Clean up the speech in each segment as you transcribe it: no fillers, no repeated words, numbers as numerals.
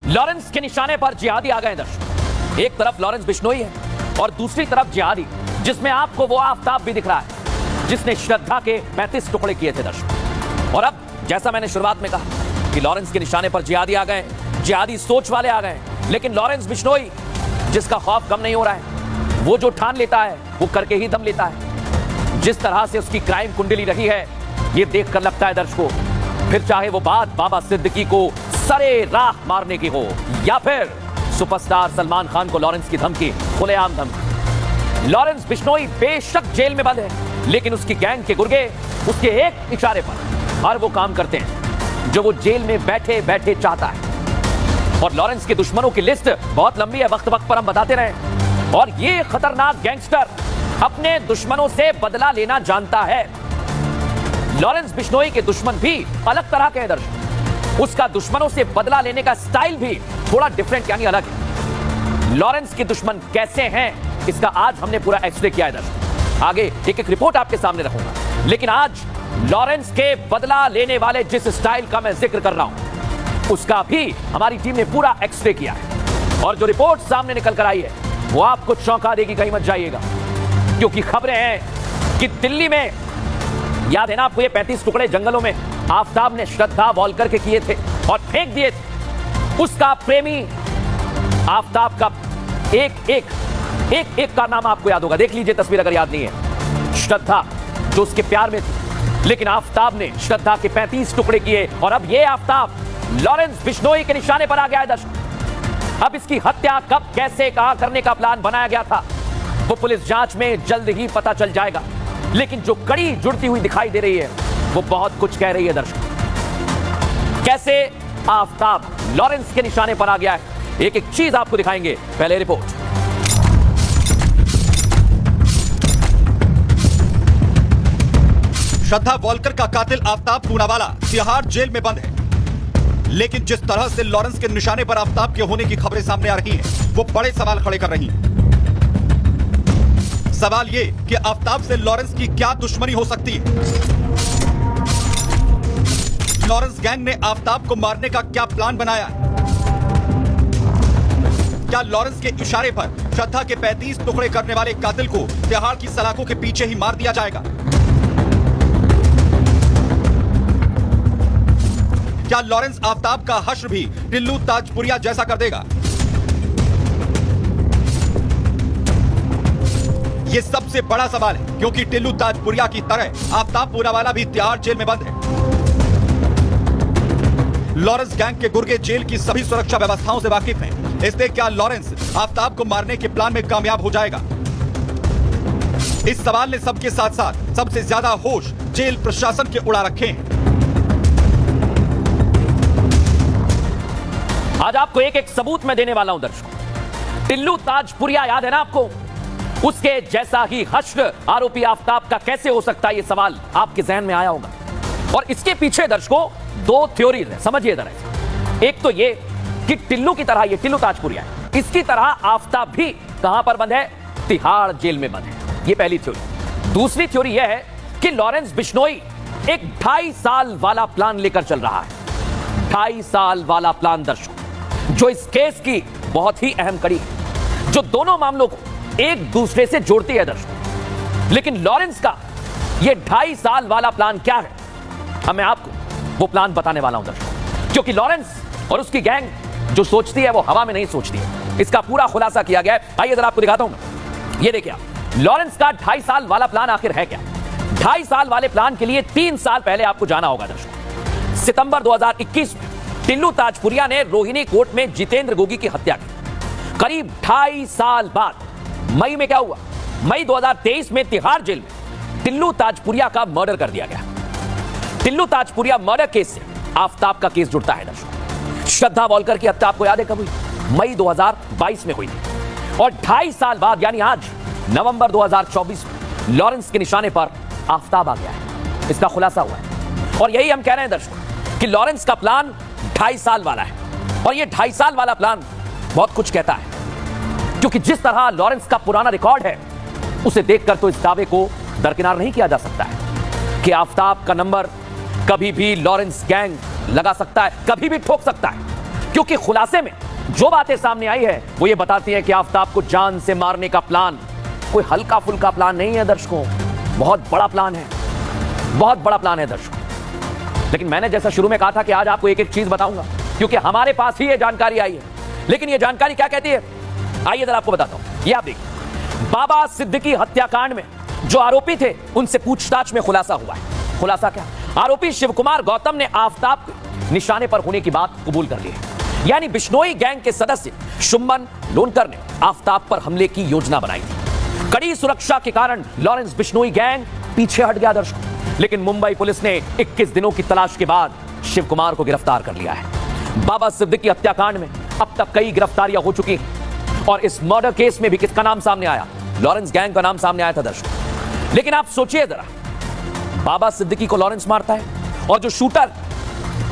Lawrence के निशाने पर जिहादी आ गए दर्शक। एक तरफ लॉरेंस बिश्नोई है और दूसरी तरफ जिहादी, जिसमें आपको वो आफताब भी दिख रहा है जिसने श्रद्धा के 35 टुकड़े किए थे दर्शक। और अब जैसा मैंने शुरुआत में कहा कि लॉरेंस के निशाने पर जिहादी आ गए, जिहादी सोच वाले आ गए, लेकिन लॉरेंस बिश्नोई जिसका खौफ कम नहीं हो रहा है, वो जो ठान लेता है वो करके ही दम लेता है। जिस तरह से उसकी क्राइम कुंडली रही है, ये देखकर लगता है दर्शकों, फिर चाहे वो बात बाबा सिद्दीकी को सरे राह मारने की हो या फिर सुपरस्टार सलमान खान को लॉरेंस की धमकी, खुलेआम धमकी। लॉरेंस बिश्नोई बेशक जेल में बंद है, लेकिन उसकी गैंग के गुर्गे उसके एक इशारे पर हर वो काम करते हैं जो वो जेल में बैठे बैठे चाहता है। और लॉरेंस के दुश्मनों की लिस्ट बहुत लंबी है, वक्त वक्त पर हम बताते रहे। और ये खतरनाक गैंगस्टर अपने दुश्मनों से बदला लेना जानता है। लॉरेंस बिश्नोई के दुश्मन भी अलग तरह के हैं दर्शक। उसका दुश्मनों से बदला लेने का स्टाइल भी थोड़ा डिफरेंट यानी अलग है। लॉरेंस के दुश्मन कैसे हैं, इसका आज हमने पूरा एक्सप्लेन किया है दर्शक। आगे एक एक रिपोर्ट आपके सामने रखूंगा, लेकिन आज लॉरेंस के बदला लेने वाले जिस स्टाइल का मैं जिक्र कर रहा हूं, उसका भी हमारी टीम ने पूरा एक्सरे किया है। और जो रिपोर्ट सामने निकल कर आई है वो आपको चौंका देगी, कहीं मत जाइएगा, क्योंकि खबरें हैं कि दिल्ली में, याद है ना आपको, ये 35 टुकड़े जंगलों में आफताब ने श्रद्धा वॉलकर के किए थे और फेंक दिए थे। उसका प्रेमी आफताब का एक का नाम आपको याद होगा, देख लीजिए तस्वीर अगर याद नहीं है। श्रद्धा जो उसके प्यार में थी, लेकिन आफताब ने श्रद्धा के 35 टुकड़े किए और अब ये आफताब लॉरेंस बिश्नोई के निशाने पर आ गया है दर्शक। अब इसकी हत्या कब, कैसे, कहां करने का प्लान बनाया गया था, वो पुलिस जांच में जल्द ही पता चल जाएगा। लेकिन जो कड़ी जुड़ती हुई दिखाई दे रही है वो बहुत कुछ कह रही है दर्शक। कैसे आफताब लॉरेंस के निशाने पर आ गया है, एक एक चीज आपको दिखाएंगे। पहले रिपोर्ट। श्रद्धा वॉलकर का कातिल आफताब पूनावाला तिहाड़ जेल में बंद है, लेकिन जिस तरह से लॉरेंस के निशाने पर आफताब के होने की खबरें सामने आ रही हैं, वो बड़े सवाल खड़े कर रही हैं। सवाल ये कि आफताब से लॉरेंस की क्या दुश्मनी हो सकती है? लॉरेंस गैंग ने आफताब को मारने का क्या प्लान बनाया? क्या लॉरेंस के इशारे पर श्रद्धा के 35 टुकड़े करने वाले कातिल को तिहाड़ की सलाखों के पीछे ही मार दिया जाएगा? क्या लॉरेंस आफताब का हश्र भी टिल्लू ताजपुरिया जैसा कर देगा? यह सबसे बड़ा सवाल है, क्योंकि टिल्लू ताजपुरिया की तरह आफताब पूनावाला भी तिहाड़ जेल में बंद है। लॉरेंस गैंग के गुर्गे जेल की सभी सुरक्षा व्यवस्थाओं से वाकिफ हैं, इसलिए क्या लॉरेंस आफताब को मारने के प्लान में कामयाब हो जाएगा? इस सवाल ने सबके साथ साथ सबसे ज्यादा होश जेल प्रशासन के उड़ा रखे हैं। आज आपको एक एक सबूत मैं देने वाला हूं दर्शकों। टिल्लू ताजपुरिया याद है ना आपको, उसके जैसा ही हश्र आरोपी आफताब का कैसे हो सकता है, यह सवाल आपके जहन में आया होगा। और इसके पीछे दर्शकों दो थ्योरीज है, समझिए जरा। एक तो ये कि टिल्लू की तरह, ये टिल्लू ताजपुरिया है, इसकी तरह आफताब भी कहां पर बंद है? तिहाड़ जेल में बंद है। ये पहली थ्योरी। दूसरी थ्योरी यह है कि लॉरेंस बिश्नोई एक 2.5 साल वाला प्लान लेकर चल रहा है। 2.5 साल वाला प्लान दर्शकों, जो इस केस की बहुत ही अहम कड़ी है, जो दोनों मामलों को एक दूसरे से जोड़ती है दर्शकों। लेकिन लॉरेंस का यह 2.5 साल वाला प्लान क्या है, अब मैं आपको वो प्लान बताने वाला हूं दर्शकों। क्योंकि लॉरेंस और उसकी गैंग जो सोचती है वो हवा में नहीं सोचती है, इसका पूरा खुलासा किया गया है। आइए जरा आपको दिखाता हूं। ये देखिए आप, लॉरेंस का 2.5 साल वाला प्लान आखिर है क्या? 2.5 साल वाले प्लान के लिए 3 साल पहले आपको जाना होगा दर्शकों। सितंबर 2021 में टिल्लू ताजपुरिया ने रोहिणी कोर्ट में जितेंद्र गोगी की हत्या की। करीब 2.5 साल बाद मई में क्या हुआ? मई 2023 में तिहाड़ जेल में टिल्लू ताजपुरिया का मर्डर कर दिया गया। टिल्लू ताजपुरिया मर्डर केस से आफताब का केस जुड़ता है दर्शकों। श्रद्धा वॉलकर की हत्या आपको याद है कब हुई? मई 2022 में हुई थी। और 2.5 साल बाद यानी आज नवंबर 2024 में लॉरेंस के निशाने पर आफताब आ गया है, इसका खुलासा हुआ है। और यही हम कह रहे हैं दर्शकों कि लॉरेंस का प्लान 2.5 साल वाला है। और यह 2.5 साल वाला प्लान बहुत कुछ कहता है, क्योंकि जिस तरह लॉरेंस का पुराना रिकॉर्ड है, उसे देखकर तो इस दावे को दरकिनार नहीं किया जा सकता है कि आफताब का नंबर कभी भी लॉरेंस गैंग लगा सकता है, कभी भी ठोक सकता है। क्योंकि खुलासे में जो बातें सामने आई है वो ये बताती है कि आफताब को जान से मारने का प्लान कोई हल्का फुल्का प्लान नहीं है दर्शकों, बहुत बड़ा प्लान है, बहुत बड़ा प्लान है दर्शकों। लेकिन मैंने जैसा शुरू में कहा था कि आज आपको एक एक चीज बताऊंगा क्योंकि हमारे पास ही ये जानकारी आई है। लेकिन ये जानकारी क्या कहती है, आइए जरा आपको बताता हूं। ये आप देखिए, बाबा सिद्दीकी हत्याकांड में जो आरोपी थे उनसे पूछताछ में खुलासा हुआ है। खुलासा क्या? आरोपी शिवकुमार गौतम ने आफताब के निशाने पर होने की बात कबूल कर ली है। यानी बिश्नोई गैंग के सदस्य शुम्मन लोनकर ने आफताब पर हमले की योजना बनाई थी। कड़ी सुरक्षा के कारण लॉरेंस बिश्नोई गैंग पीछे हट गया दर्शकों, लेकिन मुंबई पुलिस ने 21 दिनों की तलाश के बाद शिवकुमार को गिरफ्तार कर लिया है। बाबा सिद्दीकी हत्याकांड में अब तक कई गिरफ्तारियां हो चुकी हैं और इस मर्डर केस में भी किसका नाम सामने आया? लॉरेंस गैंग का नाम सामने आया था दर्शकों। लेकिन आप सोचिए जरा, बाबा सिद्दीकी को लॉरेंस मारता है और जो शूटर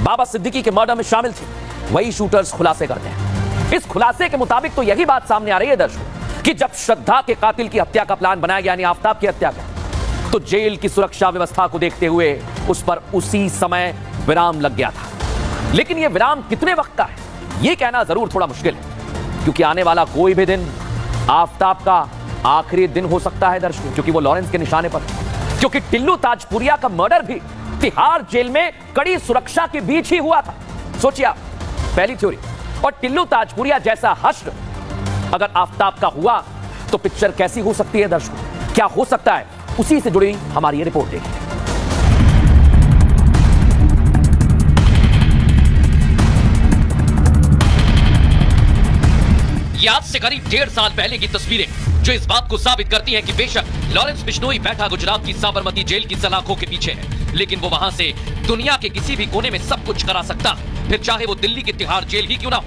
बाबा सिद्दीकी के मर्डर में शामिल थे वही शूटर्स खुलासे करते हैं। इस खुलासे के मुताबिक तो यही बात सामने आ रही है दर्शकों कि जब श्रद्धा के कातिल की हत्या का प्लान बनाया गया, यानी आफताब की हत्या का, तो जेल की सुरक्षा व्यवस्था को देखते हुए उस पर उसी समय विराम लग गया था। लेकिन यह विराम कितने वक्त का है यह कहना जरूर थोड़ा मुश्किल है, क्योंकि आने वाला कोई भी दिन आफताब का आखिरी दिन हो सकता है दर्शकों, क्योंकि वो लॉरेंस के निशाने पर, क्योंकि टिल्लू ताजपुरिया का मर्डर भी तिहाड़ जेल में कड़ी सुरक्षा के बीच ही हुआ था। सोचिए आप, पहली थ्योरी। और टिल्लू ताजपुरिया जैसा हश्र अगर आफताब का हुआ तो पिक्चर कैसी हो सकती है दर्शकों, क्या हो सकता है, उसी से जुड़ी हमारी ये रिपोर्ट देखिए। ये आज से करीब 1.5 साल पहले की तस्वीरें जो इस बात को साबित करती हैं कि बेशक लॉरेंस बिश्नोई बैठा गुजरात की साबरमती जेल की सलाखों के पीछे है, लेकिन वो वहां से दुनिया के किसी भी कोने में सब कुछ करा सकता, फिर चाहे वो दिल्ली की तिहाड़ जेल ही क्यों ना हो।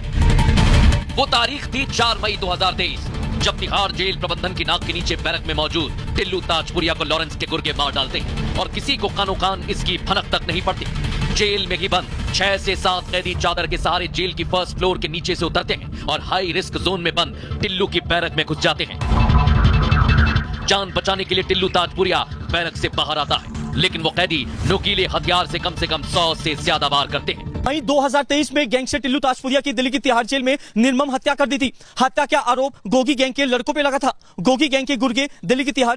वो तारीख थी 4 मई 2023, जब तिहाड़ जेल प्रबंधन की नाक के नीचे बैरक में मौजूद टिल्लू ताजपुरिया को लॉरेंस के गुर्गे मार डालते हैं और किसी को कानो कान इसकी भनक तक नहीं पड़ती। जेल में ही बंद 6 से 7 कैदी चादर के सहारे जेल की फर्स्ट फ्लोर के नीचे से उतरते हैं और हाई रिस्क जोन में बंद टिल्लू की बैरक में घुस जाते हैं। जान बचाने के लिए टिल्लू ताजपुरिया बैरक से बाहर आता है, लेकिन वो कैदी नुकीले हथियार से कम 100 से ज्यादा वार करते हैं। वहीं 2023 में गैंगस्टर टिल्लू ताजपुरिया की दिल्ली की तिहाड़ जेल में निर्मम हत्या कर दी थी। हत्या का आरोप गोगी गैंग के लड़कों पे लगा था। गोगी गैंग के गुर्गे दिल्ली की तिहाड़